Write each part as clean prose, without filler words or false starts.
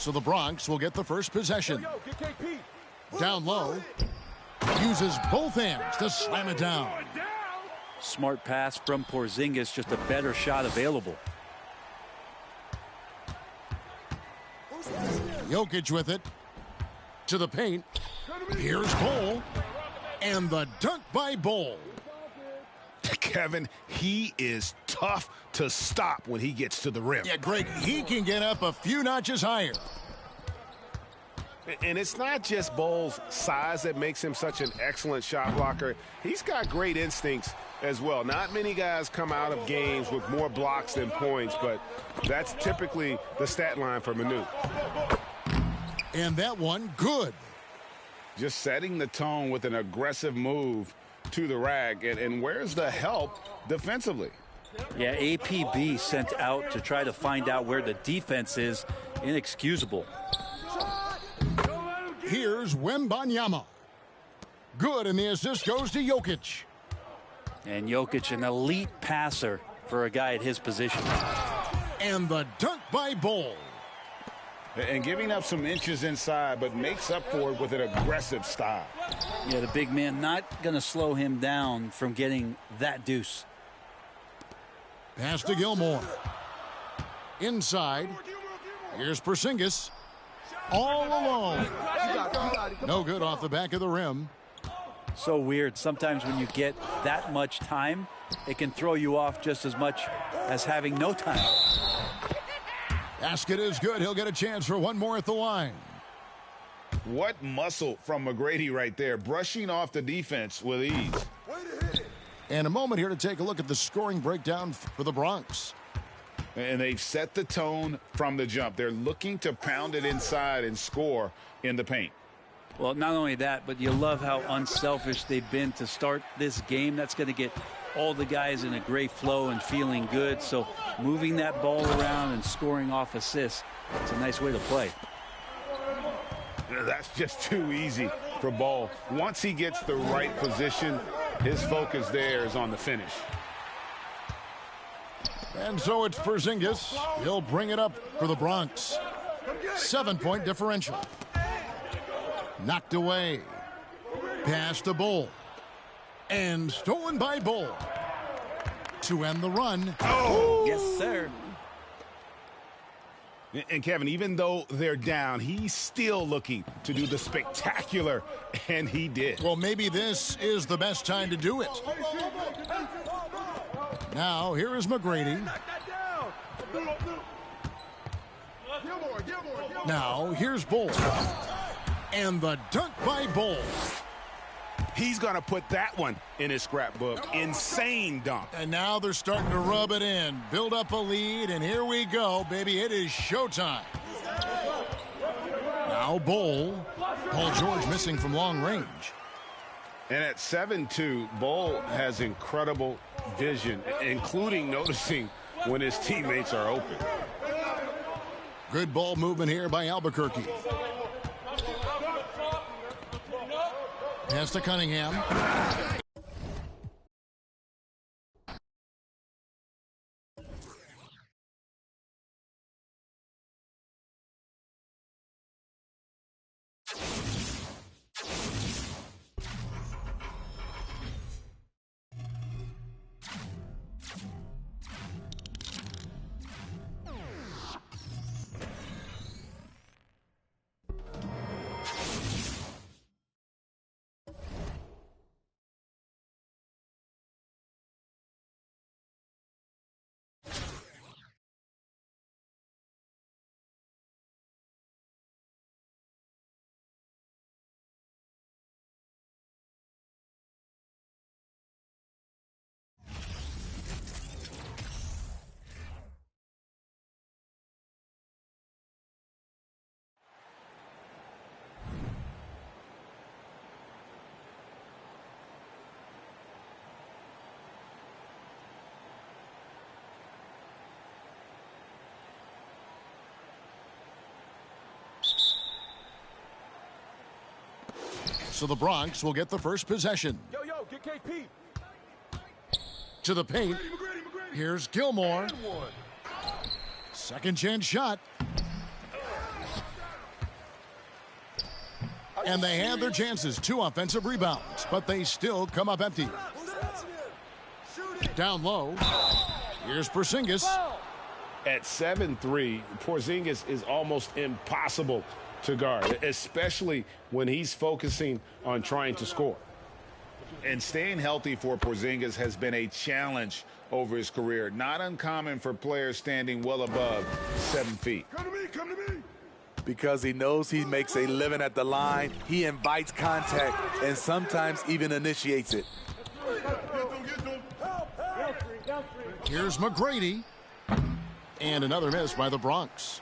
So the Bronx will get the first possession. Down low. Uses both hands to slam it down. Smart pass from Porzingis, just a better shot available. Jokic with it. To the paint. Here's Bol. And the dunk by Bol. Kevin, he is tough to stop when he gets to the rim. Yeah, Greg, he can get up a few notches higher. And it's not just Bol's size that makes him such an excellent shot blocker. He's got great instincts as well. Not many guys come out of games with more blocks than points, but that's typically the stat line for Manu. And that one, good. Just setting the tone with an aggressive move to the rack. And where's the help defensively? Yeah, APB sent out to try to find out where the defense is. Inexcusable. Here's Wembanyama. Good, and the assist goes to Jokic. And Jokic, an elite passer for a guy at his position. And the dunk by Bol. And giving up some inches inside, but makes up for it with an aggressive style. Yeah, the big man not going to slow him down from getting that deuce. Pass to Gilmore. Inside. Here's Porzingis. All alone. No good off the back of the rim. So weird. Sometimes when you get that much time, it can throw you off just as much as having no time. Basket is good. He'll get a chance for one more at the line. What muscle from McGrady right there, brushing off the defense with ease. And a moment here to take a look at the scoring breakdown for the Bronx. And they've set the tone from the jump. They're looking to pound it inside and score in the paint. Well, not only that, but you love how unselfish they've been to start this game. That's going to get all the guys in a great flow and feeling good. So moving that ball around and scoring off assists, it's a nice way to play. That's just too easy for Bol. Once he gets the right position, his focus there is on the finish. And so it's Porzingis. He'll bring it up for the Bronx. 7-point differential. Knocked away. Pass to Bol. And stolen by Bol. To end the run. Oh, yes, sir. And Kevin, even though they're down, he's still looking to do the spectacular, and he did. Well, maybe this is the best time to do it. Now, here is McGrady. Now, here's Bol. And the dunk by Bol. He's going to put that one in his scrapbook. Insane dunk. And now they're starting to rub it in. Build up a lead, and here we go, baby. It is showtime. Now Bol. Paul George missing from long range. And at 7-2, Bol has incredible vision, including noticing when his teammates are open. Good ball movement here by Albuquerque. Pass to Cunningham. So the Bronx will get the first possession. Get KP. To the paint. Here's Gilmore. Second chance shot. And they had their chances. 2 offensive rebounds, but they still come up empty. Down low. Here's Porzingis. At 7'3", Porzingis is almost impossible to guard, especially when he's focusing on trying to score. And staying healthy for Porzingis has been a challenge over his career. Not uncommon for players standing well above 7 feet. Come to me. Because he knows he makes a living at the line, he invites contact and sometimes even initiates it. Here's McGrady. And another miss by the Bronx.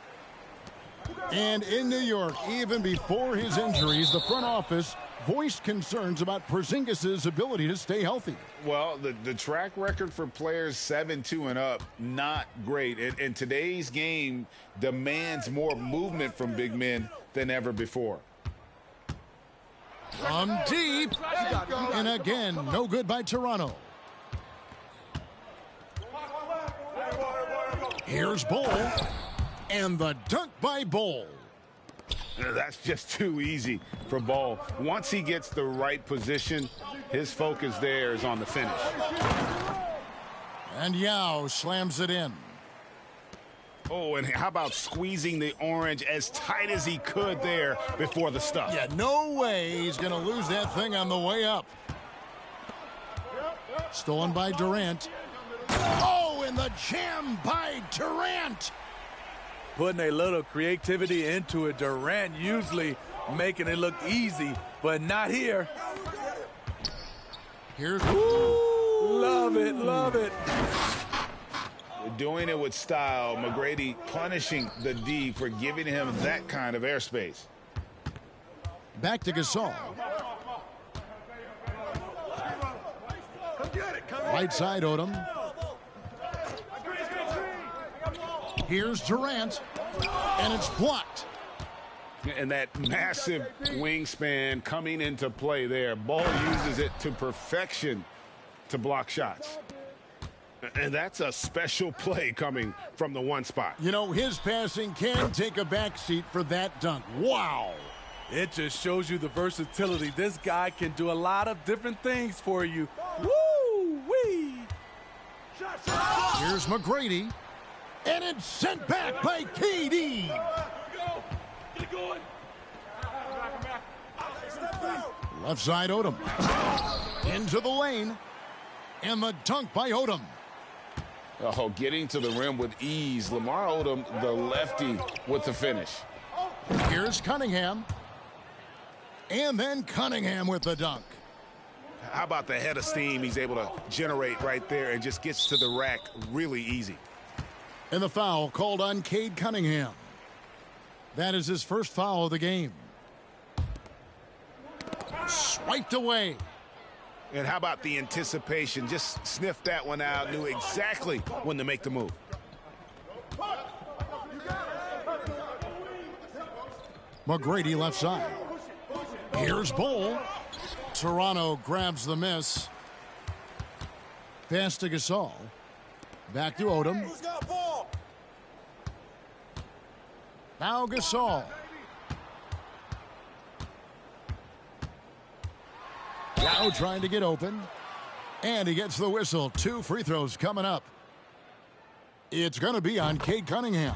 And in New York, even before his injuries, the front office voiced concerns about Porzingis' ability to stay healthy. Well, the track record for players 7'2" and up, not great. And today's game demands more movement from big men than ever before. From deep. And again, no good by Toronto. Here's Bull. And the dunk by Bull. That's just too easy for Ball. Once he gets the right position, his focus there is on the finish. And Yao slams it in. Oh, and how about squeezing the orange as tight as he could there before the stuff? Yeah, no way he's going to lose that thing on the way up. Stolen by Durant. Oh, and the jam by Durant. Putting a little creativity into it. Durant usually making it look easy, but not here. Here's Love it, love it. Doing it with style. McGrady punishing the D for giving him that kind of airspace. back to Gasol. Right side, Odom. Here's Durant, and it's blocked. And that massive wingspan coming into play there. Ball uses it to perfection to block shots. And that's a special play coming from the one spot. You know, his passing can take a backseat for that dunk. Wow. It just shows you the versatility. This guy can do a lot of different things for you. Woo-wee! Here's McGrady. And it's sent back by KD. Left side, Odom. Into the lane. And the dunk by Odom. Oh, getting to the rim with ease. Lamar Odom, the lefty, with the finish. Here's Cunningham. And then Cunningham with the dunk. How about the head of steam he's able to generate right there and just gets to the rack really easy. And the foul called on Cade Cunningham. That is his first foul of the game. Swiped away. And how about the anticipation? Just sniffed that one out, knew exactly when to make the move. McGrady left side. Here's Bull. Toronto grabs the miss. Pass to Gasol. Back to Odom. Now Gasol. Now trying to get open. And he gets the whistle. 2 free throws coming up. It's going to be on Cade Cunningham.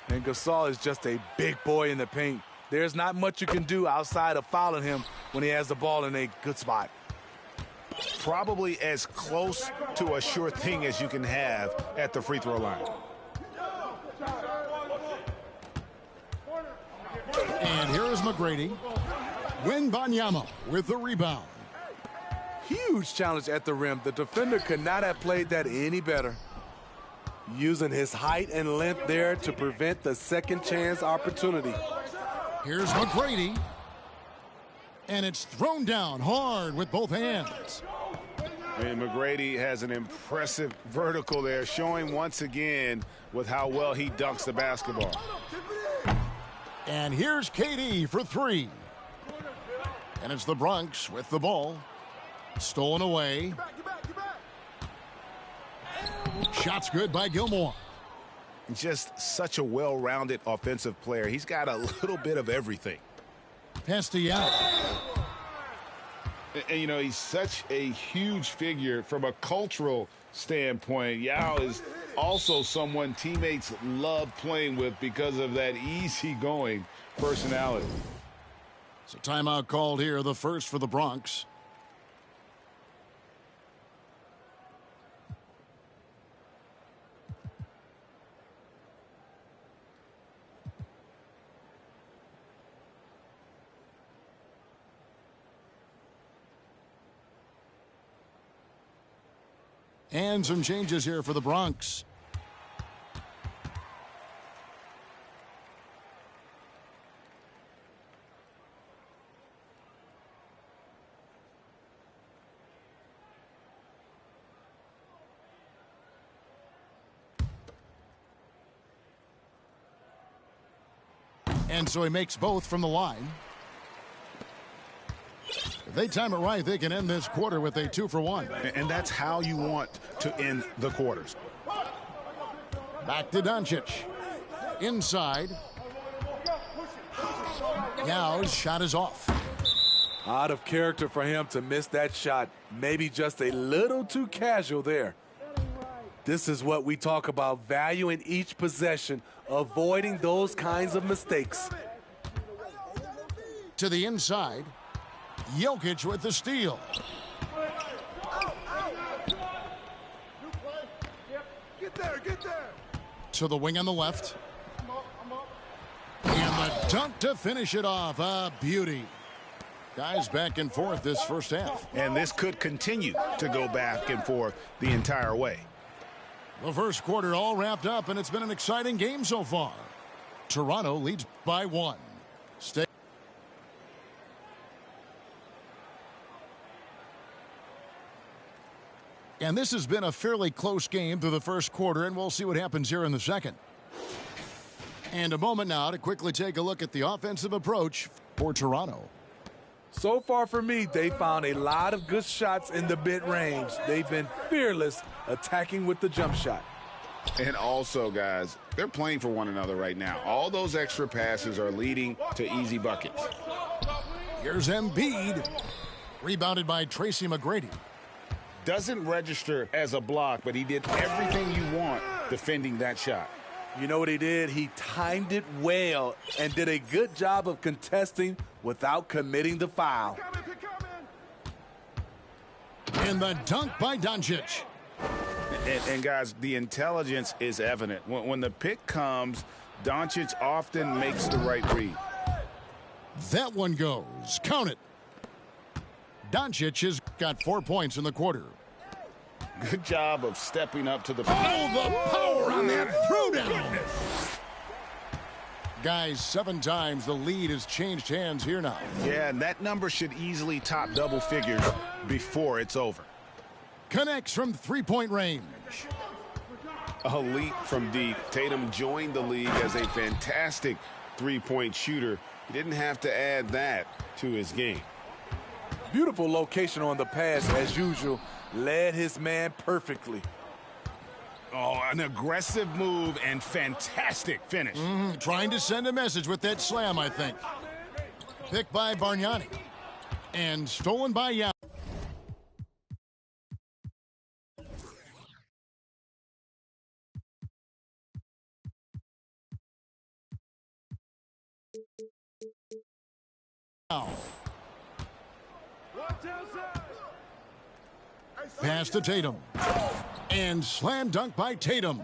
And Gasol is just a big boy in the paint. There's not much you can do outside of fouling him when he has the ball in a good spot. Probably as close to a sure thing as you can have at the free throw line. And here is McGrady. Wembanyama with the rebound. Huge challenge at the rim. The defender could not have played that any better. Using his height and length there to prevent the second chance opportunity. Here's McGrady. And it's thrown down hard with both hands. And McGrady has an impressive vertical there, showing once again with how well he dunks the basketball. And here's KD for 3. And it's the Bronx with the ball. Stolen away. Shots good by Gilmore. Just such a well-rounded offensive player. He's got a little bit of everything. Pass to Yao. And, you know, he's such a huge figure from a cultural standpoint. Yao is also someone teammates love playing with because of that easygoing personality. So timeout called here, the first for the Bronx. And some changes here for the Bronx. And so he makes both from the line. If they time it right, they can end this quarter with a 2-for-1. And that's how you want to end the quarters. Back to Doncic. Inside. Yao's shot is off. Out of character for him to miss that shot. Maybe just a little too casual there. This is what we talk about, valuing each possession, avoiding those kinds of mistakes. To the inside. Jokic with the steal. Get there. To the wing on the left. And the dunk to finish it off. A beauty. Guys back and forth this first half. And this could continue to go back and forth the entire way. The first quarter all wrapped up, and it's been an exciting game so far. Toronto leads by 1. Stay. And this has been a fairly close game through the first quarter, and we'll see what happens here in the second. And a moment now to quickly take a look at the offensive approach for Toronto. So far for me, they found a lot of good shots in the mid-range. They've been fearless attacking with the jump shot. And also, guys, they're playing for one another right now. All those extra passes are leading to easy buckets. Here's Embiid. Rebounded by Tracy McGrady. Doesn't register as a block, but he did everything you want defending that shot. You know what he did? He timed it well and did a good job of contesting without committing the foul. And the dunk by Doncic. And guys, the intelligence is evident. When the pick comes, Doncic often makes the right read. That one goes. Count it. Doncic has got 4 points in the quarter. Good job of stepping up to the... Oh, the power on that throwdown. Guys, 7 times the lead has changed hands here now. Yeah, and that number should easily top double figures before it's over. Connects from 3-point range. A leap from deep. Tatum joined the league as a fantastic three-point shooter. He didn't have to add that to his game. Beautiful location on the pass as usual. Led his man perfectly. Oh, an aggressive move and fantastic finish. Trying to send a message with that slam, I think. Picked by Bargnani. And stolen by Yao. Pass to Tatum. And slam dunk by Tatum.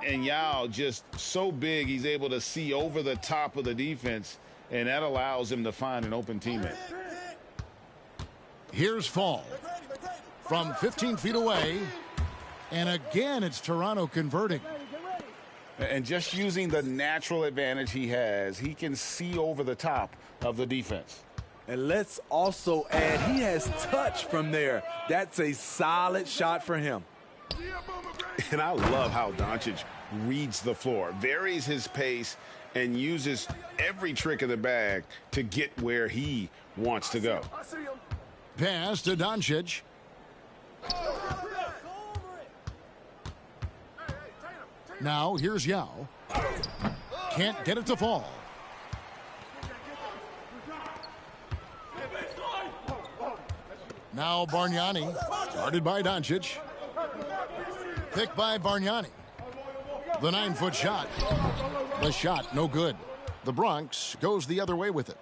And Yao just so big, he's able to see over the top of the defense, and that allows him to find an open teammate. Here's Fall. From 15 feet away. And again, it's Toronto converting. And just using the natural advantage he has, he can see over the top of the defense. And let's also add, he has touch from there. That's a solid shot for him. And I love how Doncic reads the floor, varies his pace, and uses every trick in the bag to get where he wants to go. Pass to Doncic. Now here's Yao. Can't get it to fall. Now Bargnani, guarded by Doncic. Picked by Bargnani. The 9-foot shot. The shot, no good. The Bronx goes the other way with it.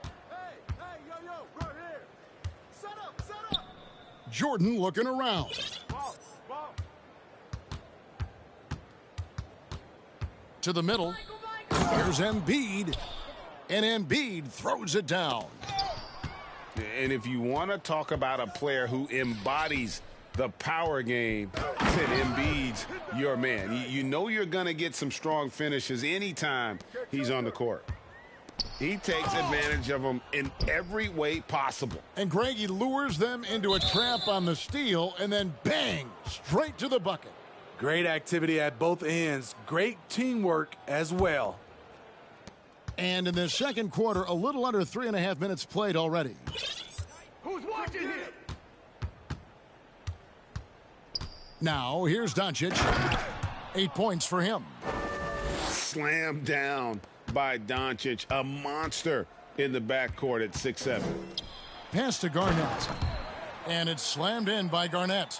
Jordan looking around. To the middle. Here's Embiid. And Embiid throws it down. And if you want to talk about a player who embodies the power game, then Embiid's your man. You know you're going to get some strong finishes anytime he's on the court. He takes advantage of them in every way possible. And Greg, he lures them into a trap on the steal, and then bang, straight to the bucket. Great activity at both ends. Great teamwork as well. And in the second quarter, a little under 3.5 minutes played already. Who's watching here? Now, here's Doncic. 8 points for him. Slammed down by Doncic, a monster in the backcourt at 6'7". Pass to Garnett. And it's slammed in by Garnett.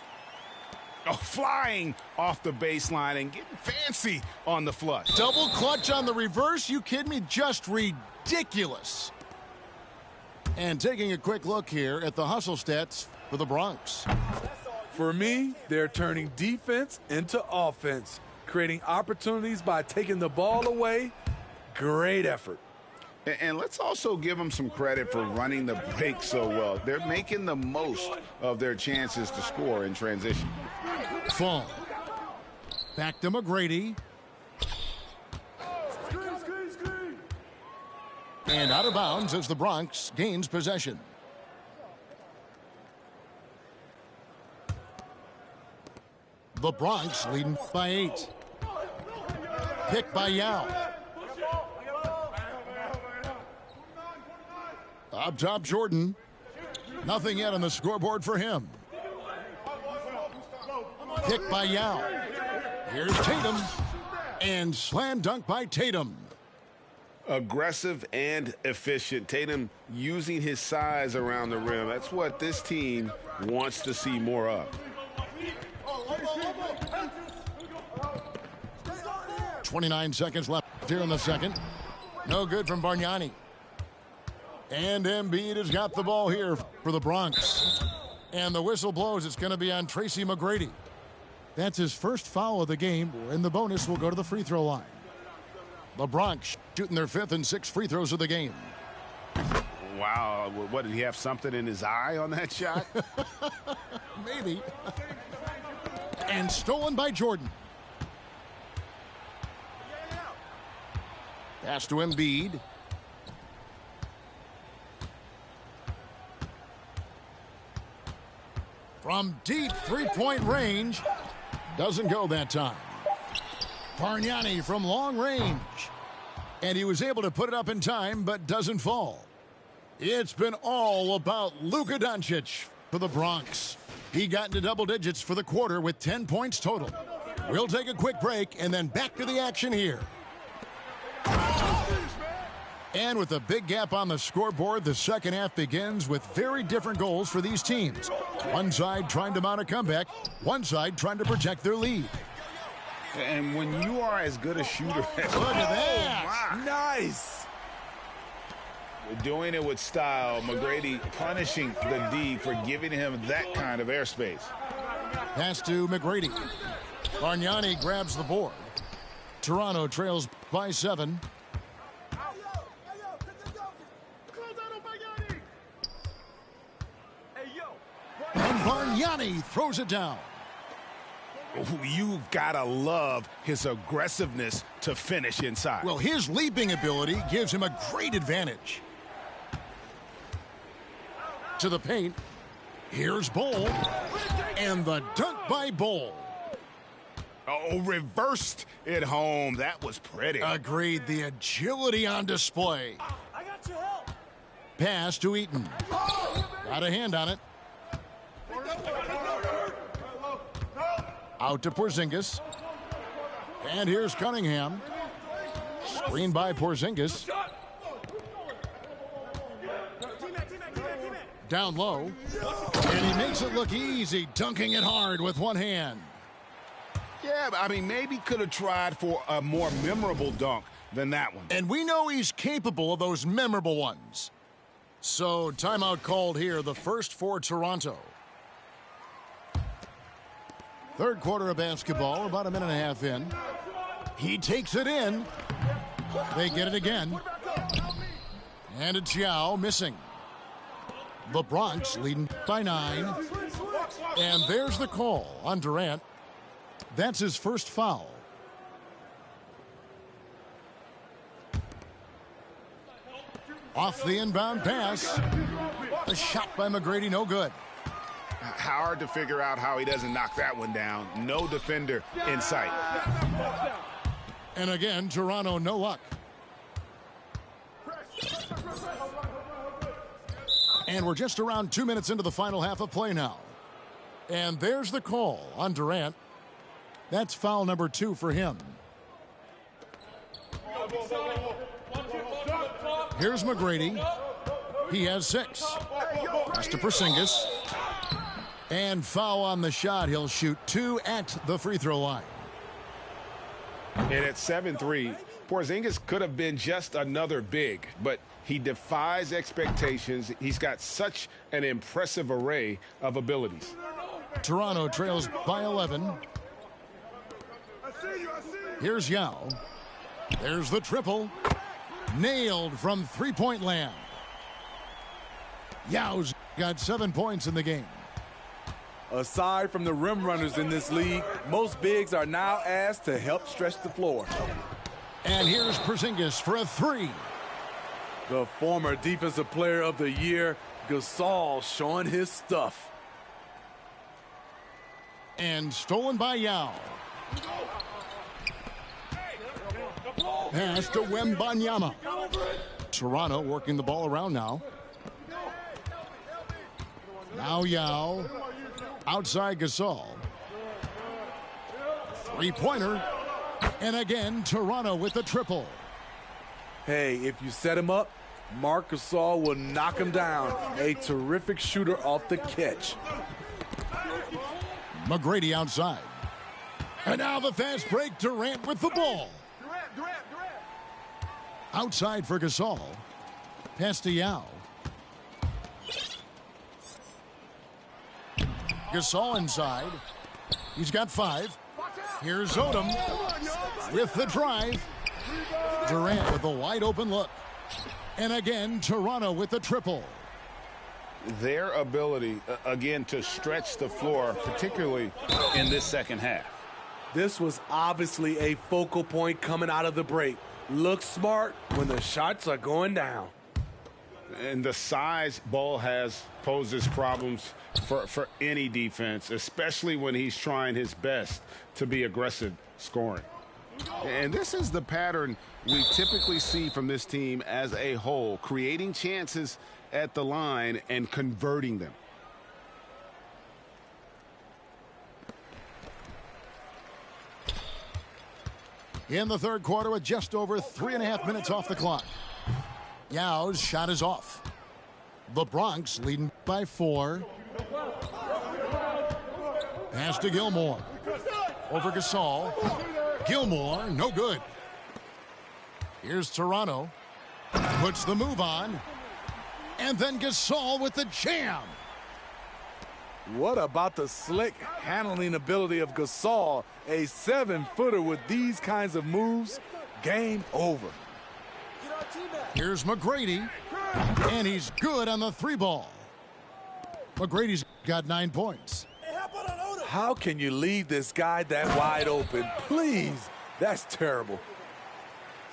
Oh, flying off the baseline and getting fancy on the flush. Double clutch on the reverse? You kidding me? Just ridiculous. And taking a quick look here at the hustle stats for the Bronx. For me, they're turning defense into offense, creating opportunities by taking the ball away. Great effort. And let's also give them some credit for running the break so well. They're making the most of their chances to score in transition. Fall. Back to McGrady. And out of bounds as the Bronx gains possession. The Bronx leading by 8. Picked by Yao. Up top, Jordan. Nothing yet on the scoreboard for him. Picked by Yao. Here's Tatum. And slam dunk by Tatum. Aggressive and efficient. Tatum using his size around the rim. That's what this team wants to see more of. 29 seconds left here in the second. No good from Bargnani. And Embiid has got the ball here for the Bronx. And the whistle blows. It's going to be on Tracy McGrady. That's his first foul of the game, and the bonus will go to the free throw line. The Bronx shooting their 5th and 6th free throws of the game. Wow. What, did he have something in his eye on that shot? Maybe. And stolen by Jordan. Pass to Embiid. From deep three-point range. Doesn't go that time. Bargnani from long range. And he was able to put it up in time, but doesn't fall. It's been all about Luka Doncic for the Bronx. He got into double digits for the quarter with 10 points total. We'll take a quick break and then back to the action here. And with a big gap on the scoreboard, the second half begins with very different goals for these teams. One side trying to mount a comeback, one side trying to protect their lead. And when you are as good a shooter as Look at that. Nice. doing it with style, McGrady punishing the D for giving him that kind of airspace. Pass to McGrady. Bargnani grabs the board. Toronto trails by 7. And Bargnani throws it down. You've got to love his aggressiveness to finish inside. Well, his leaping ability gives him a great advantage. To the paint. Here's Bol. And the dunk by Bol. Oh, reversed it home. That was pretty. Agreed. The agility on display. I got your help. Pass to Eaton. Got a hand on it. Out to Porzingis. And here's Cunningham. Screen by Porzingis. Down low. And he makes it look easy, dunking it hard with one hand. Yeah, I mean, maybe could have tried for a more memorable dunk than that one. And we know he's capable of those memorable ones. So, timeout called here, the first for Toronto. Third quarter of basketball, about a minute and a half in. He takes it in. They get it again. And it's Yao missing. The Bronx leading by 9. And there's the call on Durant. That's his first foul. Off the inbound pass. A shot by McGrady, no good. Hard to figure out how he doesn't knock that one down. No defender in sight. And again, Toronto, no luck. And we're just around 2 minutes into the final half of play now. And there's the call on Durant. That's foul number 2 for him. Here's McGrady. He has 6. Pass to Porzingis. And foul on the shot. He'll shoot 2 at the free throw line. And at 7-3, Porzingis could have been just another big, but he defies expectations. He's got such an impressive array of abilities. Toronto trails by 11. Here's Yao. There's the triple. Nailed from three-point land. Yao's got 7 points in the game. Aside from the rim runners in this league, most bigs are now asked to help stretch the floor. And here's Porzingis for a 3. The former Defensive Player of the Year, Gasol, showing his stuff. And stolen by Yao. Pass to Wembanyama. Toronto working the ball around now. Now Yao. Outside Gasol. Three-pointer. And again, Toronto with the triple. Hey, if you set him up, Marc Gasol will knock him down. A terrific shooter off the catch. McGrady outside. And now the fast break. Durant with the ball. Outside for Gasol. Pass to Yao. Gasol inside. He's got 5. Here's Odom with the drive. Durant with a wide open look. And again, Toronto with the triple. Their ability, again, to stretch the floor, particularly in this second half. This was obviously a focal point coming out of the break. Look smart when the shots are going down. And the size Ball has poses problems for any defense, especially when he's trying his best to be aggressive scoring. And this is the pattern we typically see from this team as a whole, creating chances at the line and converting them. In the third quarter with just over 3.5 minutes off the clock. Yao's shot is off. The Bronx leading by 4. Pass to Gilmore. Over Gasol. Gilmore, no good. Here's Toronto. Puts the move on. And then Gasol with the jam. What about the slick handling ability of Gasol? A 7-footer with these kinds of moves. Game over. Here's McGrady. And he's good on the 3-ball. McGrady's got 9 points. How can you leave this guy that wide open? Please, that's terrible.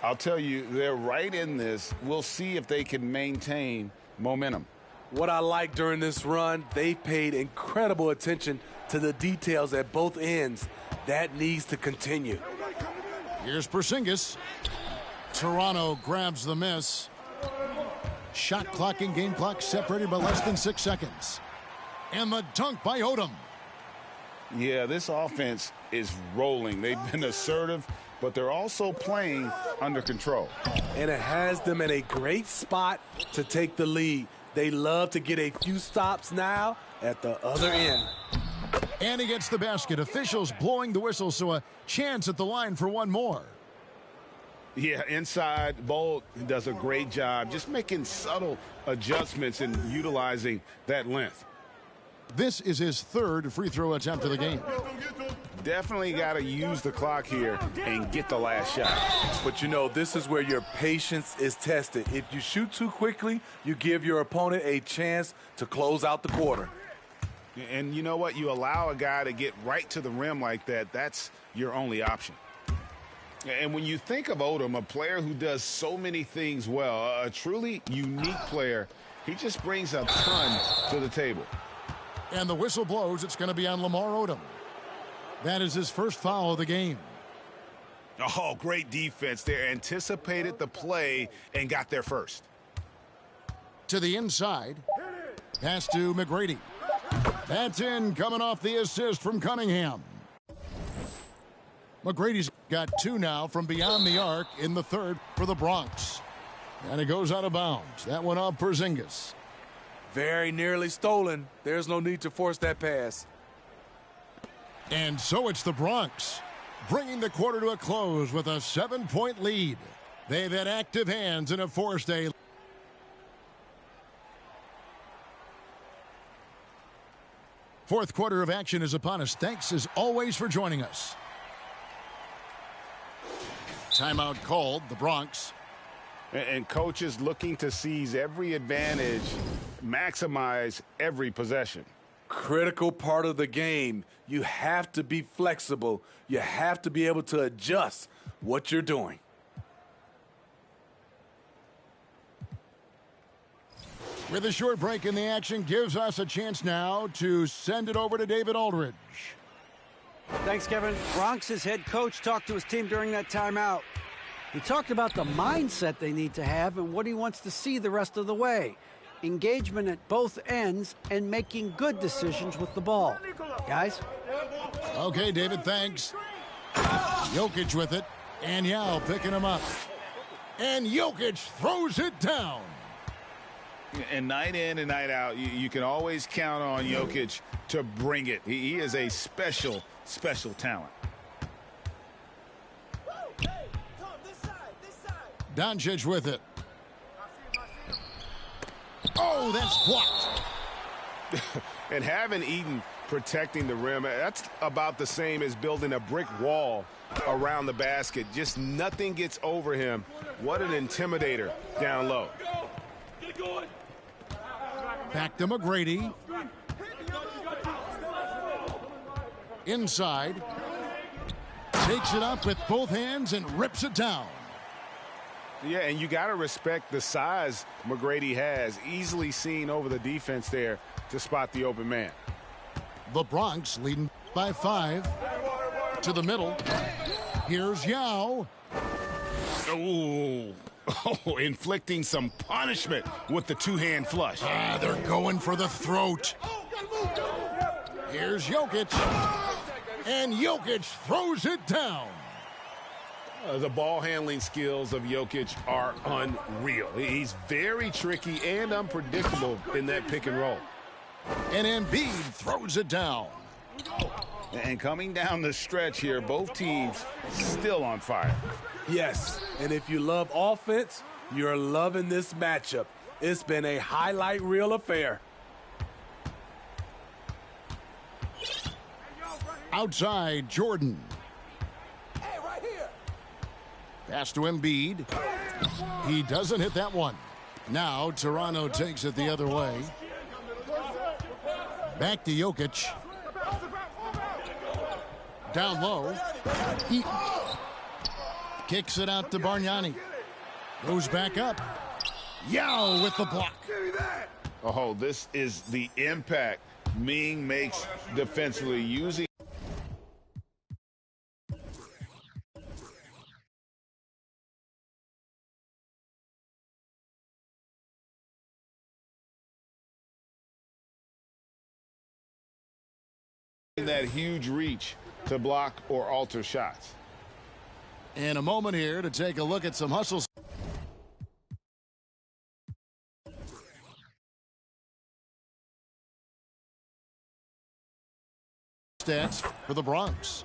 I'll tell you, they're right in this. We'll see if they can maintain momentum. What I like during this run, they paid incredible attention to the details at both ends. That needs to continue. Here's Porzingis. Toronto grabs the miss. Shot clock and game clock separated by less than 6 seconds. And the dunk by Odom. Yeah, this offense is rolling. They've been assertive, but they're also playing under control. And it has them in a great spot to take the lead. They love to get a few stops now at the other end. And he gets the basket. Officials blowing the whistle, so a chance at the line for one more. Yeah, inside, Bolt does a great job just making subtle adjustments and utilizing that length. This is his third free throw attempt of the game. Definitely got to use the clock here and get the last shot. But you know, this is where your patience is tested. If you shoot too quickly, you give your opponent a chance to close out the quarter. And you know what? You allow a guy to get right to the rim like that, that's your only option. And when you think of Odom, a player who does so many things well, a truly unique player, he just brings a ton to the table. And the whistle blows. It's going to be on Lamar Odom. That is his first foul of the game. Oh, great defense there. Anticipated the play and got there first. To the inside. Pass to McGrady. That's in, coming off the assist from Cunningham. McGrady's got two now from beyond the arc in the third for the Bronx. And it goes out of bounds. That one off Porzingis. Very nearly stolen. There's no need to force that pass. And so it's the Bronx, bringing the quarter to a close with a 7-point lead. They've had active hands in a forced a. Fourth quarter of action is upon us. Thanks as always for joining us. Timeout called, the Bronx. And coaches looking to seize every advantage, maximize every possession. Critical part of the game. You have to be flexible. You have to be able to adjust what you're doing. With a short break in the action, gives us a chance now to send it over to David Aldridge. Thanks, Kevin. Bronx's head coach talked to his team during that timeout. He talked about the mindset they need to have and what he wants to see the rest of the way. Engagement at both ends and making good decisions with the ball. Guys? Okay, David, thanks. Jokic with it. And Yao picking him up. And Jokic throws it down. And night in and night out, you can always count on Jokic to bring it. He is a special, special talent. Doncic with it. Oh, that's blocked. And having Eaton protecting the rim, that's about the same as building a brick wall around the basket. Just nothing gets over him. What an intimidator down low. Back to McGrady. Inside. Takes it up with both hands and rips it down. Yeah, and you got to respect the size McGrady has. Easily seen over the defense there to spot the open man. The Bronx leading by 5. To the middle. Here's Yao. Oh, inflicting some punishment with the two-hand flush. They're going for the throat. Here's Jokic. And Jokic throws it down. The ball handling skills of Jokic are unreal. He's very tricky and unpredictable in that pick and roll. And Embiid throws it down. And coming down the stretch here, both teams still on fire. Yes, and if you love offense, you're loving this matchup. It's been a highlight reel affair. Outside, Jordan. Pass to Embiid. He doesn't hit that one. Now Toronto takes it the other way. Back to Jokic. Down low. He kicks it out to Bargnani. Goes back up. Yao with the block. Oh, this is the impact Ming makes defensively, using that huge reach to block or alter shots. And a moment here to take a look at some hustles. stats for the Bronx.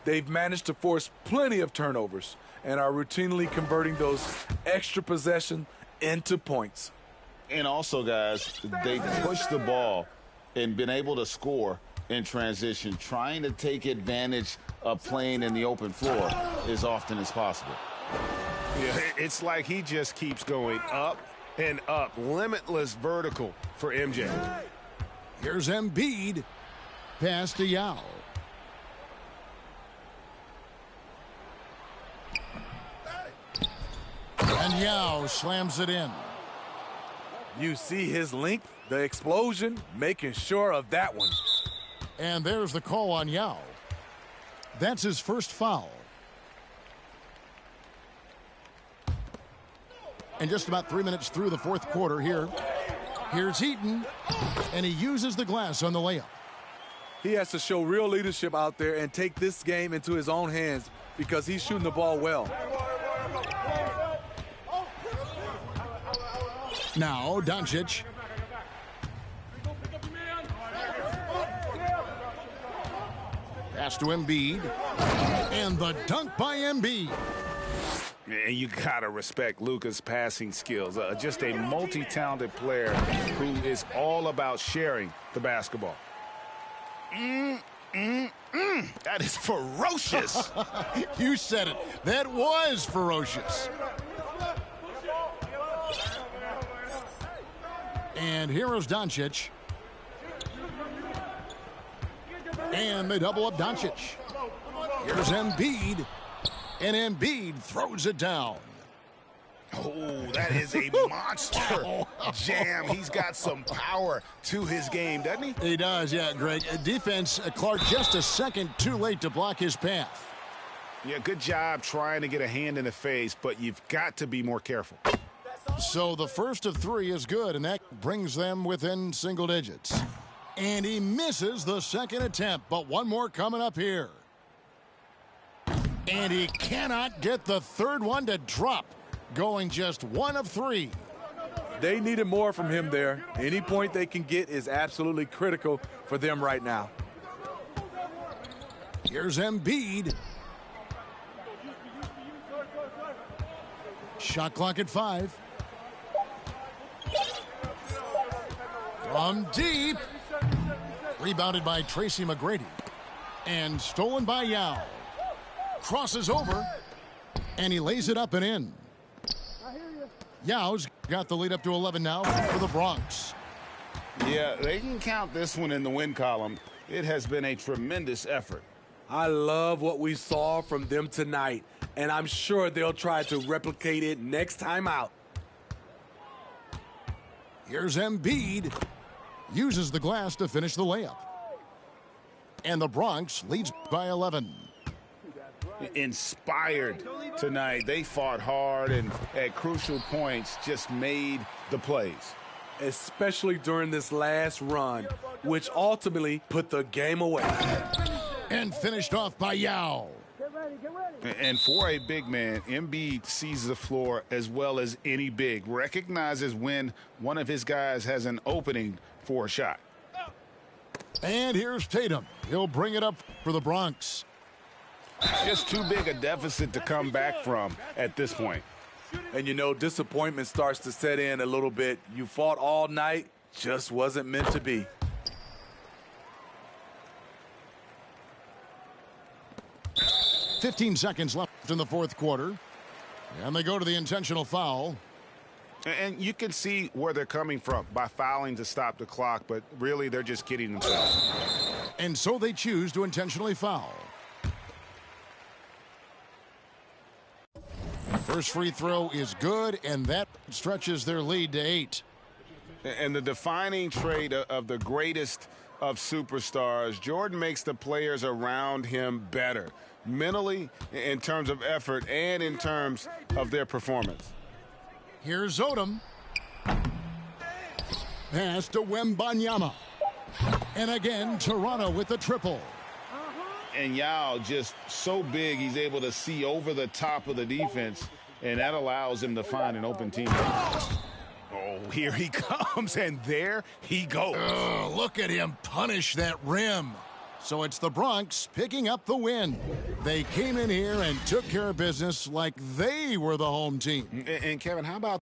They've managed to force plenty of turnovers and are routinely converting those extra possessions into points. And also, guys, they pushed the ball and been able to score in transition, trying to take advantage of playing in the open floor as often as possible. Yeah, it's like he just keeps going up and up. Limitless vertical for MJ. Here's Embiid. Pass to Yao. And Yao slams it in. You see his length, the explosion, making sure of that one. And there's the call on Yao. That's his first foul. And just about 3 minutes through the fourth quarter here. Here's Heaton, and he uses the glass on the layup. He has to show real leadership out there and take this game into his own hands because he's shooting the ball well. Now, Doncic. Pass to Embiid. And the dunk by Embiid. And you got to respect Luka's passing skills. Just a multi-talented player who is all about sharing the basketball. That is ferocious. You said it. That was ferocious. And here is Doncic. And they double up Doncic. Here's Embiid. And Embiid throws it down. Oh, that is a monster jam. He's got some power to his game, doesn't he? He does, yeah, Greg. Defense, Clark just a second too late to block his path. Yeah, good job trying to get a hand in the face, but you've got to be more careful. So the first of three is good, and that brings them within single digits. And he misses the second attempt, but one more coming up here. And he cannot get the third one to drop, going just 1 of 3. They needed more from him there. Any point they can get is absolutely critical for them right now. Here's Embiid. Shot clock at 5. From deep. Rebounded by Tracy McGrady. And stolen by Yao. Crosses over. And he lays it up and in. Yao's got the lead up to 11 now for the Bronx. Yeah, they can count this one in the win column. It has been a tremendous effort. I love what we saw from them tonight, and I'm sure they'll try to replicate it next time out. Here's Embiid. Uses the glass to finish the layup. And the Bronx leads by 11. Inspired tonight. They fought hard and at crucial points just made the plays. Especially during this last run, which ultimately put the game away. And finished off by Yao. And for a big man, Embiid sees the floor as well as any big. Recognizes when one of his guys has an opening for a shot. And here's Tatum. He'll bring it up for the Bronx. Just too big a deficit to come back from at this point. And you know, disappointment starts to set in a little bit. You fought all night, just wasn't meant to be. .15 seconds left in the fourth quarter. And they go to the intentional foul. And you can see where they're coming from by fouling to stop the clock, but really they're just kidding themselves. And so they choose to intentionally foul. First free throw is good, and that stretches their lead to 8. And the defining trait of the greatest of superstars, Jordan makes the players around him better, mentally, in terms of effort, and in terms of their performance. Here's Odom. Pass to Wembanyama. And again, Toronto with the triple. And Yao just so big, he's able to see over the top of the defense, and that allows him to find an open teammate. Oh, here he comes, and there he goes. Look at him punish that rim. So it's the Bronx picking up the win. They came in here and took care of business like they were the home team. And Kevin, how about